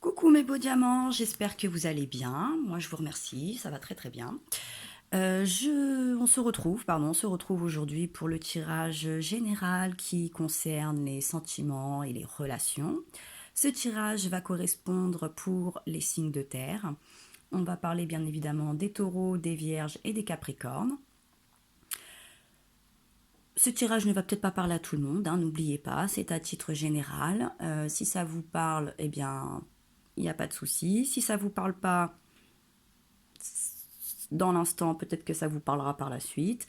Coucou mes beaux diamants, j'espère que vous allez bien. Moi je vous remercie, ça va très très bien. On se retrouve aujourd'hui pour le tirage général qui concerne les sentiments et les relations. Ce tirage va correspondre pour les signes de terre. On va parler bien évidemment des taureaux, des vierges et des capricornes. Ce tirage ne va peut-être pas parler à tout le monde, hein, n'oubliez pas, c'est à titre général. Si ça vous parle, eh bien, il n'y a pas de souci. Si ça ne vous parle pas dans l'instant, peut-être que ça vous parlera par la suite.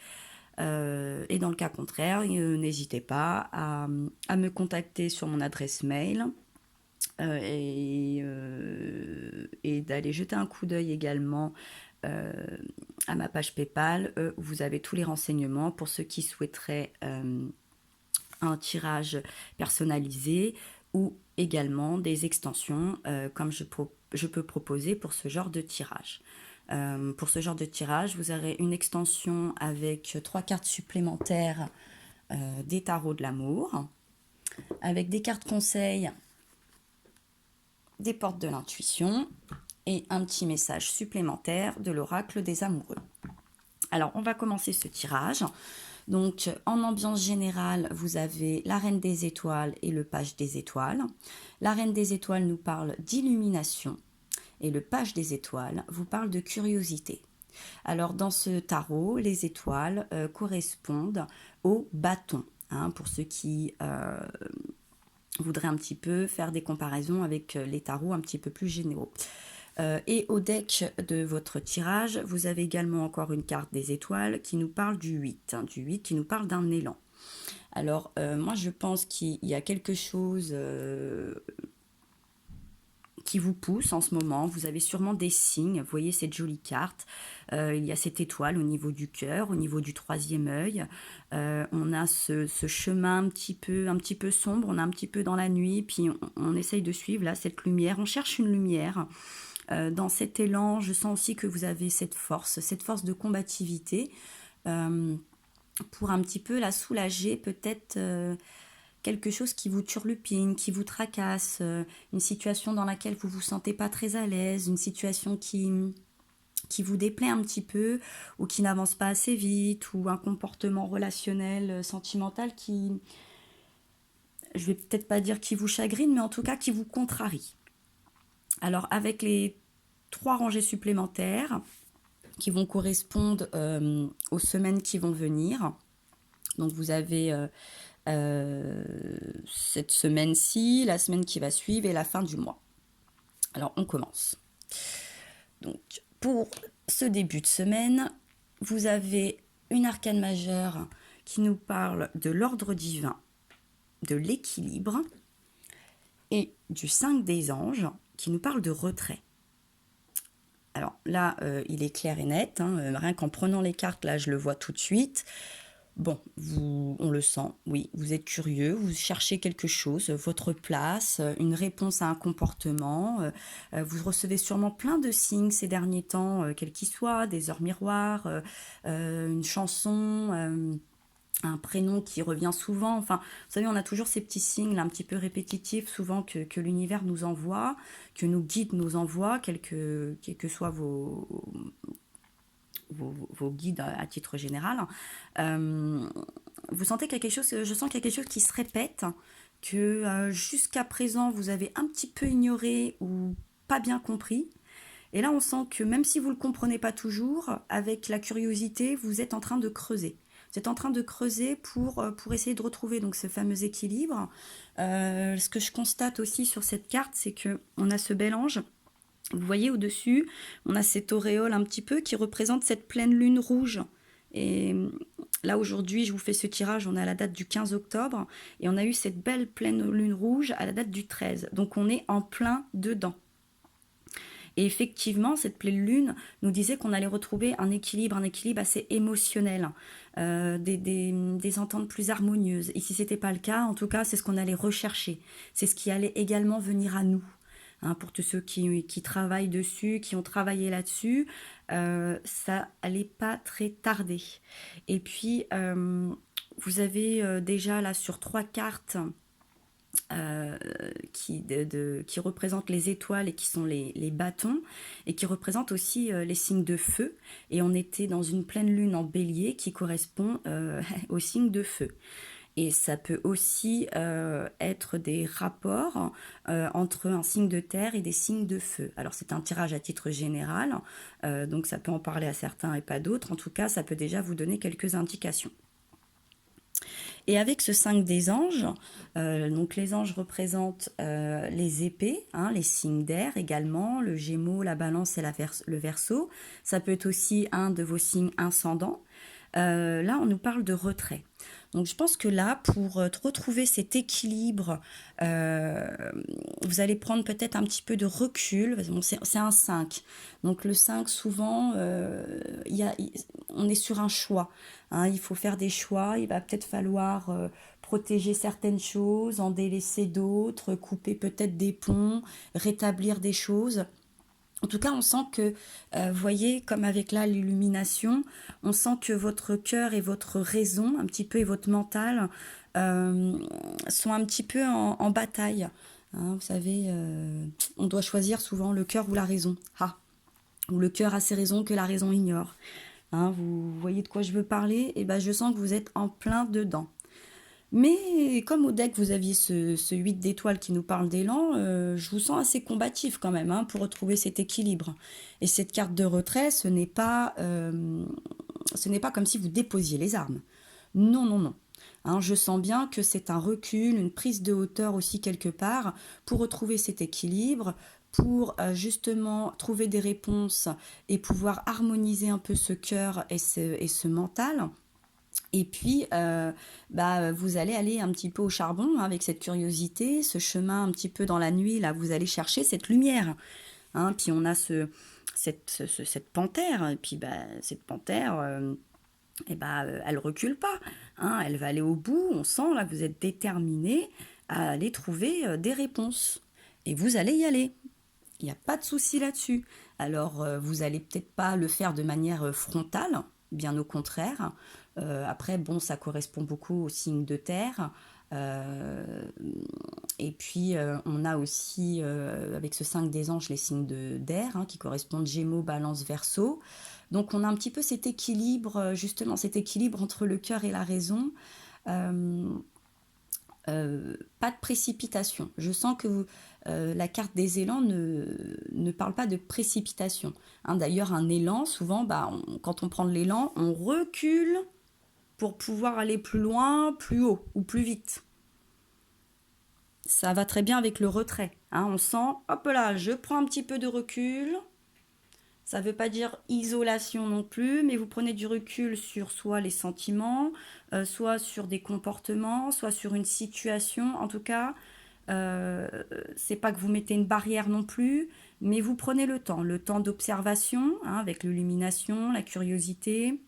Et dans le cas contraire, n'hésitez pas à me contacter sur mon adresse mail et d'aller jeter un coup d'œil également euh, à ma page PayPal. Vous avez tous les renseignements pour ceux qui souhaiteraient un tirage personnalisé ou également des extensions comme je peux proposer pour ce genre de tirage. Pour ce genre de tirage, vous aurez une extension avec 3 cartes supplémentaires des tarots de l'amour, avec des cartes conseils, des portes de l'intuition et un petit message supplémentaire de l'oracle des amoureux. Alors, on va commencer ce tirage. Donc, en ambiance générale, vous avez la Reine des Étoiles et le Page des Étoiles. La Reine des Étoiles nous parle d'illumination et le Page des Étoiles vous parle de curiosité. Alors, dans ce tarot, les étoiles correspondent au bâton. Hein, pour ceux qui voudraient un petit peu faire des comparaisons avec les tarots un petit peu plus généraux. Et au deck de votre tirage, vous avez également encore une carte des étoiles qui nous parle du 8, hein, du 8 qui nous parle d'un élan. Alors, moi, je pense qu'il y a quelque chose qui vous pousse en ce moment. Vous avez sûrement des signes. Vous voyez cette jolie carte. Il y a cette étoile au niveau du cœur, au niveau du troisième œil. On a ce chemin un petit peu sombre. On est un petit peu dans la nuit. Puis on essaye de suivre là cette lumière. On cherche une lumière. Dans cet élan, je sens aussi que vous avez cette force de combativité pour un petit peu la soulager, peut-être quelque chose qui vous turlupine, qui vous tracasse, une situation dans laquelle vous vous sentez pas très à l'aise, une situation qui vous déplaît un petit peu ou qui n'avance pas assez vite ou un comportement relationnel, sentimental qui, je vais peut-être pas dire qui vous chagrine, mais en tout cas qui vous contrarie. Alors avec les 3 rangées supplémentaires qui vont correspondre aux semaines qui vont venir. Donc vous avez cette semaine-ci, la semaine qui va suivre et la fin du mois. Alors on commence. Donc pour ce début de semaine, vous avez une arcane majeure qui nous parle de l'ordre divin, de l'équilibre et du 5 des anges qui nous parle de retrait. Alors là, il est clair et net, hein, rien qu'en prenant les cartes, là je le vois tout de suite. Bon, on le sent, oui, vous êtes curieux, vous cherchez quelque chose, votre place, une réponse à un comportement. Vous recevez sûrement plein de signes ces derniers temps, quels qu'ils soient, des heures miroirs, une chanson, un prénom qui revient souvent. Enfin, vous savez, on a toujours ces petits signes là, un petit peu répétitifs, souvent que l'univers nous envoie, que nos guides nous envoient, quels que soient vos guides à titre général. Euh, Vous sentez quelque chose, je sens quelque chose qui se répète, que jusqu'à présent vous avez un petit peu ignoré ou pas bien compris. Et là, on sent que même si vous ne le comprenez pas toujours, avec la curiosité, vous êtes en train de creuser. Vous êtes en train de creuser pour essayer de retrouver donc ce fameux équilibre. Ce que je constate aussi sur cette carte, c'est qu'on a ce bel ange. Vous voyez au-dessus, on a cette auréole un petit peu qui représente cette pleine lune rouge. Et là aujourd'hui, je vous fais ce tirage, on est à la date du 15 octobre et on a eu cette belle pleine lune rouge à la date du 13. Donc on est en plein dedans. Et effectivement, cette pleine lune nous disait qu'on allait retrouver un équilibre assez émotionnel, des ententes plus harmonieuses. Et si ce n'était pas le cas, en tout cas, c'est ce qu'on allait rechercher. C'est ce qui allait également venir à nous. Hein, pour tous ceux qui travaillent dessus, qui ont travaillé là-dessus, ça allait pas très tarder. Et puis, vous avez déjà là sur 3 cartes euh, qui représentent les étoiles et qui sont les bâtons, et qui représentent aussi les signes de feu. Et on était dans une pleine lune en bélier qui correspond au signe de feu. Et ça peut aussi être des rapports entre un signe de terre et des signes de feu. Alors c'est un tirage à titre général, donc ça peut en parler à certains et pas d'autres. En tout cas, ça peut déjà vous donner quelques indications. Et avec ce 5 des anges, donc les anges représentent les épées, hein, les signes d'air également, le Gémeaux, la Balance et le Verseau. Ça peut être aussi un de vos signes ascendants. Là, on nous parle de retrait. Donc, je pense que là, pour retrouver cet équilibre, euh, vous allez prendre peut-être un petit peu de recul. Bon, c'est un 5. Donc, le 5, souvent, on est sur un choix. Hein. Il faut faire des choix. Il va peut-être falloir protéger certaines choses, en délaisser d'autres, couper peut-être des ponts, rétablir des choses. En tout cas, on sent que, vous voyez, comme avec là l'illumination, on sent que votre cœur et votre raison, un petit peu, et votre mental, euh, sont un petit peu en bataille. Hein, vous savez, on doit choisir souvent le cœur ou la raison. Ah, ou le cœur a ses raisons que la raison ignore. Hein, vous voyez de quoi je veux parler? Et ben, je sens que vous êtes en plein dedans. Mais comme au deck, vous aviez ce 8 d'étoiles qui nous parle d'élan, je vous sens assez combatif quand même, hein, pour retrouver cet équilibre. Et cette carte de retrait, ce n'est pas comme si vous déposiez les armes. Non, non, non. Hein, je sens bien que c'est un recul, une prise de hauteur aussi quelque part pour retrouver cet équilibre, pour justement trouver des réponses et pouvoir harmoniser un peu ce cœur et ce mental. Et puis, vous allez aller un petit peu au charbon, hein, avec cette curiosité, ce chemin un petit peu dans la nuit, là, vous allez chercher cette lumière. Hein. Puis on a cette panthère, et puis cette panthère, elle recule pas. Hein. Elle va aller au bout, on sent là que vous êtes déterminé à aller trouver des réponses. Et vous allez y aller. Il n'y a pas de souci là-dessus. Alors, vous n'allez peut-être pas le faire de manière frontale, bien au contraire. Après, bon, ça correspond beaucoup aux signes de terre. Euh, et puis, on a aussi, avec ce 5 des anges, les signes d'air, hein, qui correspondent Gémeaux, Balance, Verseau. Donc, on a un petit peu cet équilibre, justement, cet équilibre entre le cœur et la raison. Euh, pas de précipitation. Je sens que la carte des élans ne parle pas de précipitation. Hein, d'ailleurs, un élan, souvent, quand on prend de l'élan, on recule pour pouvoir aller plus loin, plus haut ou plus vite. Ça va très bien avec le retrait. Hein, on sent, hop là, je prends un petit peu de recul. Ça ne veut pas dire isolation non plus, mais vous prenez du recul sur soit les sentiments, soit sur des comportements, soit sur une situation. En tout cas, euh, c'est pas que vous mettez une barrière non plus, mais vous prenez le temps d'observation, hein, avec l'illumination, la curiosité,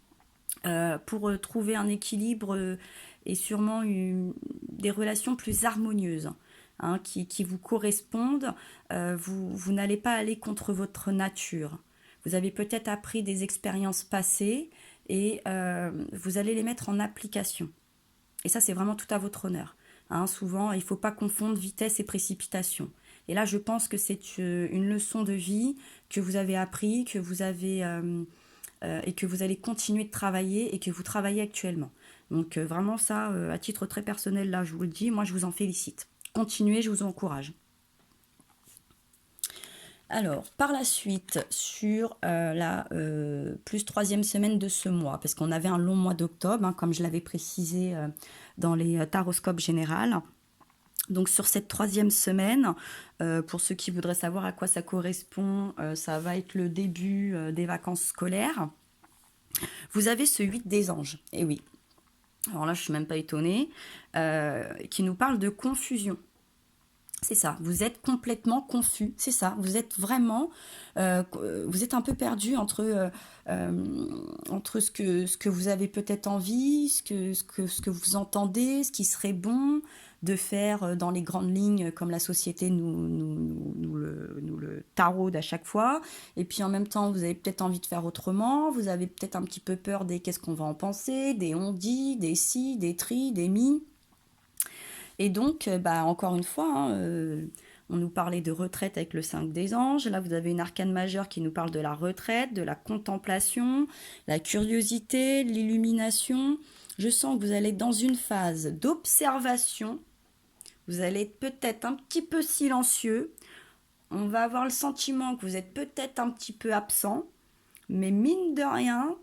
pour trouver un équilibre, et sûrement des relations plus harmonieuses, hein, qui vous correspondent. Vous n'allez pas aller contre votre nature. Vous avez peut-être appris des expériences passées et vous allez les mettre en application. Et ça, c'est vraiment tout à votre honneur. Hein, souvent, il ne faut pas confondre vitesse et précipitation. Et là, je pense que c'est une leçon de vie que vous avez appris, et que vous allez continuer de travailler et que vous travaillez actuellement. Donc vraiment ça, à titre très personnel, là, je vous le dis, moi, je vous en félicite. Continuez, je vous encourage. Alors, par la suite, sur la plus troisième semaine de ce mois, parce qu'on avait un long mois d'octobre, hein, comme je l'avais précisé dans les taroscopes générales. Donc sur cette troisième semaine, pour ceux qui voudraient savoir à quoi ça correspond, ça va être le début des vacances scolaires. Vous avez ce 8 des anges, et oui, alors là je suis même pas étonnée, qui nous parle de confusion. C'est ça, vous êtes complètement confus, c'est ça, vous êtes vraiment, vous êtes un peu perdu entre ce que vous avez peut-être envie, ce que vous entendez, ce qui serait bon de faire dans les grandes lignes comme la société nous le taraude à chaque fois. Et puis en même temps, vous avez peut-être envie de faire autrement, vous avez peut-être un petit peu peur des qu'est-ce qu'on va en penser, des on dit, des si, des tri, des mi. Et donc, encore une fois, hein, on nous parlait de retraite avec le 5 des anges. Là, vous avez une arcane majeure qui nous parle de la retraite, de la contemplation, la curiosité, l'illumination. Je sens que vous allez être dans une phase d'observation. Vous allez être peut-être un petit peu silencieux. On va avoir le sentiment que vous êtes peut-être un petit peu absent. Mais mine de rien,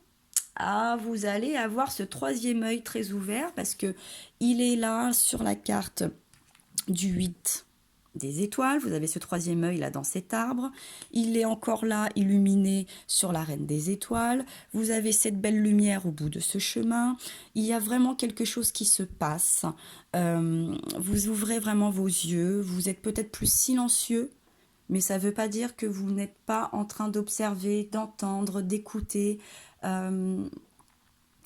vous allez avoir ce troisième œil très ouvert parce que il est là sur la carte du 8 des étoiles. Vous avez ce troisième œil là dans cet arbre. Il est encore là illuminé sur la reine des étoiles. Vous avez cette belle lumière au bout de ce chemin. Il y a vraiment quelque chose qui se passe. Vous ouvrez vraiment vos yeux. Vous êtes peut-être plus silencieux. Mais ça ne veut pas dire que vous n'êtes pas en train d'observer, d'entendre, d'écouter. Euh,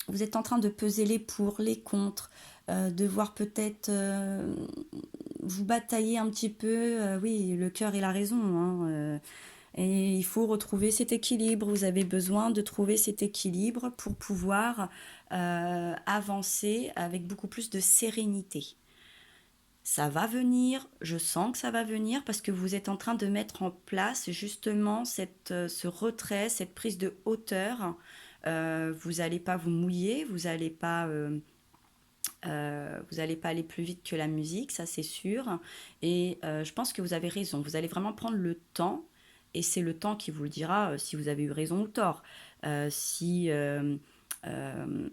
vous êtes en train de peser les pour, les contre, de voir peut-être vous batailler un petit peu. Oui, le cœur et la raison, hein, et il faut retrouver cet équilibre. Vous avez besoin de trouver cet équilibre pour pouvoir avancer avec beaucoup plus de sérénité. Ça va venir, je sens que ça va venir parce que vous êtes en train de mettre en place justement ce retrait, cette prise de hauteur. Vous n'allez pas vous mouiller, vous allez pas aller plus vite que la musique, ça c'est sûr. Et je pense que vous avez raison. Vous allez vraiment prendre le temps, et c'est le temps qui vous le dira si vous avez eu raison ou tort. Si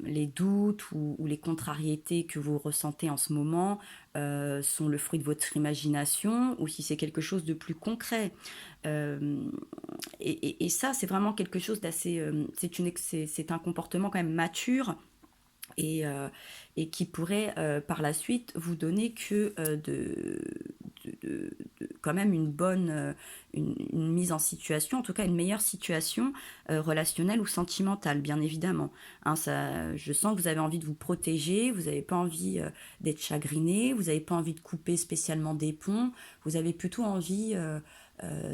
les doutes ou les contrariétés que vous ressentez en ce moment sont le fruit de votre imagination ou si c'est quelque chose de plus concret. Euh, et ça, c'est vraiment quelque chose d'assez... c'est un comportement quand même mature et, euh, et qui pourrait par la suite vous donner que quand même une bonne une mise en situation, en tout cas une meilleure situation relationnelle ou sentimentale, bien évidemment. Hein, ça, je sens que vous avez envie de vous protéger, vous n'avez pas envie d'être chagriné, vous n'avez pas envie de couper spécialement des ponts, vous avez plutôt envie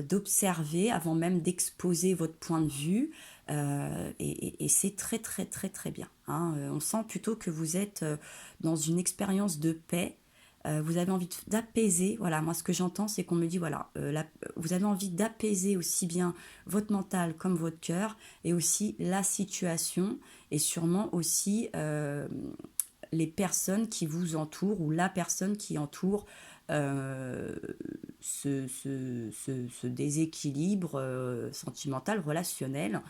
d'observer avant même d'exposer votre point de vue. Et c'est très très très très bien. Hein. On sent plutôt que vous êtes dans une expérience de paix. Vous avez envie d'apaiser. Voilà, moi ce que j'entends, c'est qu'on me dit voilà, vous avez envie d'apaiser aussi bien votre mental comme votre cœur, et aussi la situation, et sûrement aussi les personnes qui vous entourent ou la personne qui entoure euh, ce déséquilibre sentimental, relationnel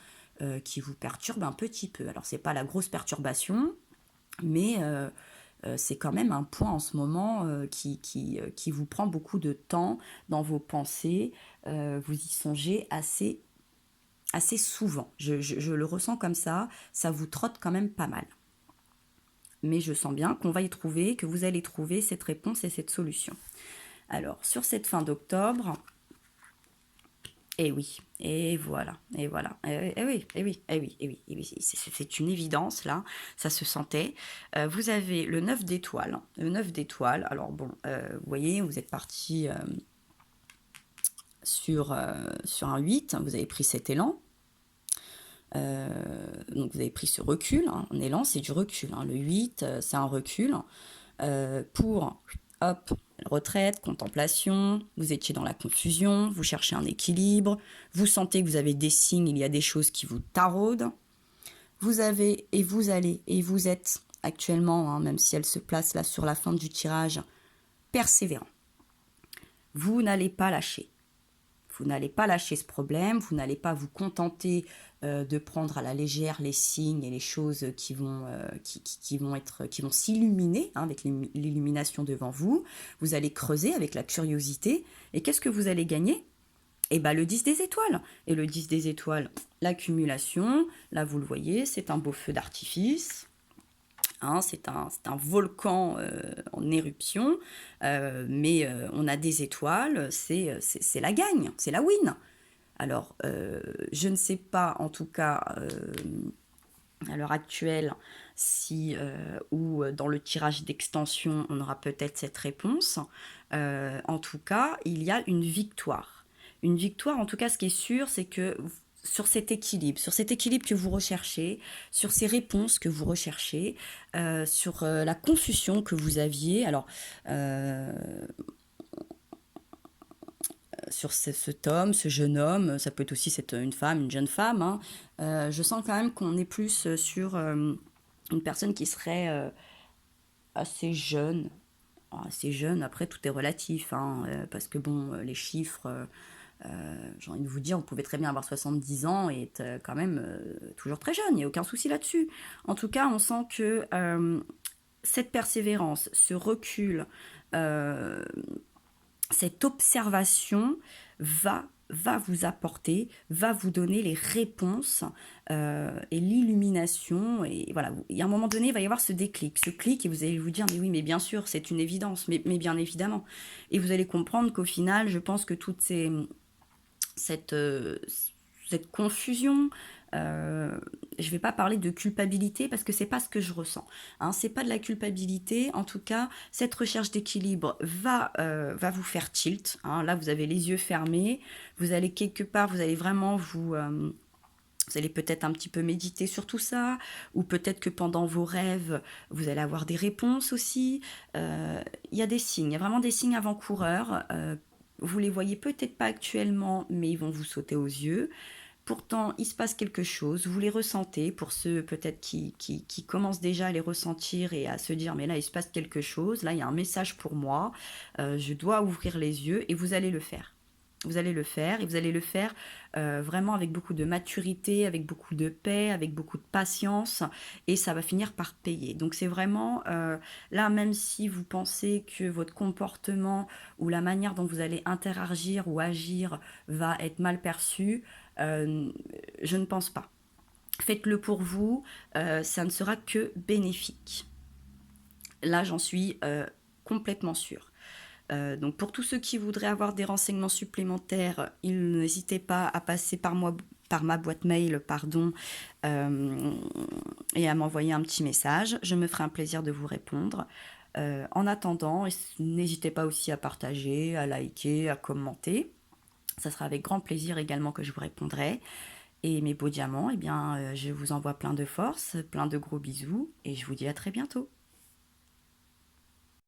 qui vous perturbe un petit peu. Alors, c'est pas la grosse perturbation, mais c'est quand même un point en ce moment qui vous prend beaucoup de temps dans vos pensées. Vous y songez assez souvent. Je le ressens comme ça vous trotte quand même pas mal. Mais je sens bien qu'on va y trouver, que vous allez trouver cette réponse et cette solution. Alors, sur cette fin d'octobre, oui, et voilà, et oui, et oui, et oui, et oui, et oui, c'est une évidence là, ça se sentait. Vous avez le 9 d'étoiles, alors bon, vous voyez, vous êtes parti sur un 8, vous avez pris cet élan, donc vous avez pris ce recul, hein. Un élan c'est du recul, hein. Le 8 c'est un recul pour, hop, retraite, contemplation, vous étiez dans la confusion, vous cherchez un équilibre, vous sentez que vous avez des signes, il y a des choses qui vous taraudent, vous avez et vous allez et vous êtes actuellement, hein, même si elle se place là sur la fin du tirage, persévérant. Vous n'allez pas lâcher. Vous n'allez pas lâcher ce problème, vous n'allez pas vous contenter de prendre à la légère les signes et les choses qui vont s'illuminer, hein, avec l'illumination devant vous. Vous allez creuser avec la curiosité. Et qu'est-ce que vous allez gagner? Eh bien, le 10 des étoiles. Et le 10 des étoiles, l'accumulation. Là, vous le voyez, c'est un beau feu d'artifice. Hein, c'est un volcan en éruption, mais on a des étoiles, c'est la gagne, c'est la win. Alors, je ne sais pas, en tout cas, à l'heure actuelle, si ou dans le tirage d'extension, on aura peut-être cette réponse. En tout cas, il y a une victoire. Une victoire, en tout cas, ce qui est sûr, c'est que sur cet équilibre que vous recherchez, sur ces réponses que vous recherchez, sur la confusion que vous aviez. Alors, euh, sur cet homme, ce jeune homme, ça peut être aussi une femme, une jeune femme, hein. Je sens quand même qu'on est plus sur une personne qui serait assez jeune. Assez jeune, après tout est relatif, hein, parce que bon, les chiffres, j'ai envie de vous dire, vous pouvez très bien avoir 70 ans et être quand même toujours très jeune, il n'y a aucun souci là-dessus. En tout cas, on sent que cette persévérance, ce recul, euh, cette observation va vous apporter, va vous donner les réponses et l'illumination. Et voilà, il y a un moment donné, il va y avoir ce déclic, ce clic, et vous allez vous dire, mais oui, mais bien sûr, c'est une évidence, mais bien évidemment. Et vous allez comprendre qu'au final, je pense que cette, euh, cette confusion. Je ne vais pas parler de culpabilité parce que c'est pas ce que je ressens. Hein, c'est pas de la culpabilité. En tout cas, cette recherche d'équilibre va vous faire tilt. Hein. Là, vous avez les yeux fermés. Vous allez quelque part, vous allez vraiment vous allez peut-être un petit peu méditer sur tout ça, ou peut-être que pendant vos rêves, vous allez avoir des réponses aussi. Il y a des signes, il y a vraiment des signes avant-coureurs. Vous les voyez peut-être pas actuellement, mais ils vont vous sauter aux yeux. Pourtant, il se passe quelque chose, vous les ressentez, pour ceux peut-être qui commencent déjà à les ressentir et à se dire, mais là, il se passe quelque chose, là, il y a un message pour moi, je dois ouvrir les yeux, et vous allez le faire. Vous allez le faire, et vous allez le faire vraiment avec beaucoup de maturité, avec beaucoup de paix, avec beaucoup de patience, et ça va finir par payer. Donc c'est vraiment là, même si vous pensez que votre comportement ou la manière dont vous allez interagir ou agir va être mal perçu, euh, je ne pense pas. Faites-le pour vous, ça ne sera que bénéfique. Là, j'en suis complètement sûre. Donc pour tous ceux qui voudraient avoir des renseignements supplémentaires, n'hésitez pas à passer par ma boîte mail, pardon, euh, et à m'envoyer un petit message. Je me ferai un plaisir de vous répondre. En attendant, n'hésitez pas aussi à partager, à liker, à commenter. Ça sera avec grand plaisir également que je vous répondrai. Et mes beaux diamants, eh bien, je vous envoie plein de force, plein de gros bisous, et je vous dis à très bientôt.